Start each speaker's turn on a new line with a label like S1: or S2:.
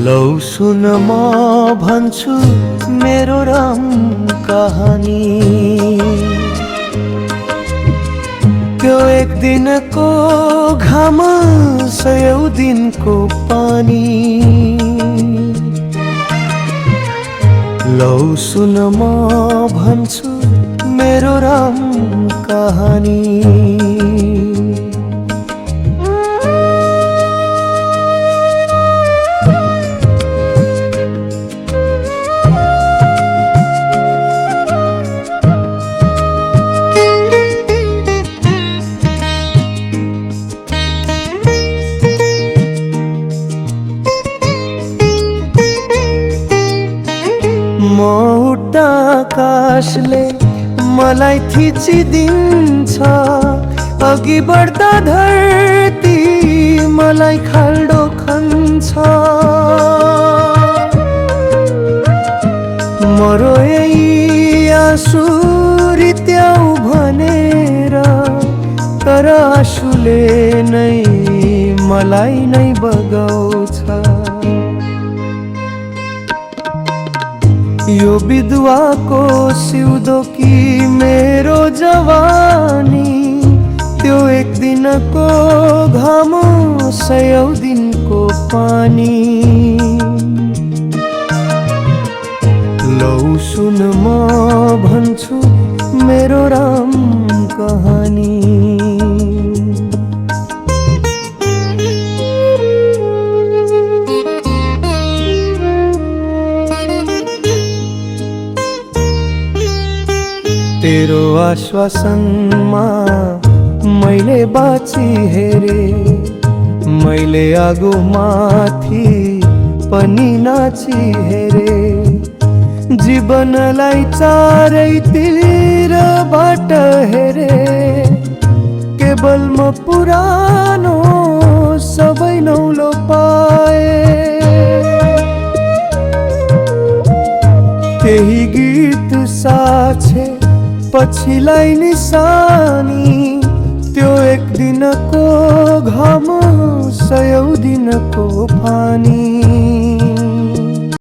S1: लौ सुन म भन्छु मेरो राम कहानी। त्यो एक दिनको घाम सयौं दिनको पानी। लौ सुन म भन्छु मेरो राम कहानी। म उड्दा आकाशले मलाई थिचिदिन्छ, अघि बढ्दा धरती मलाई खाल्डो खन्छ। म रोए आँसु रित्याउ भनेर, तर आँसुले नै मलाई नै बगाउँछ। यो विधवाको सिउँदो कि मेरो जवानी, त्यो एक दिनको घाम सयौं दिनको पानी। लौ सुन म भन्छु मेरो राम कहानी। तेरो आश्वासनमा मैले बाँची हेरे, मैले आगो माथि पनि नाची हेरे। जीवनलाई चारैतिरबाट हेरे, केवल म पुरानो सबै नौलो पाए। त्यही गीत साक्षे पछिलाई निशानी, त्यो एक दिनको घाम सयौं दिनको पानी।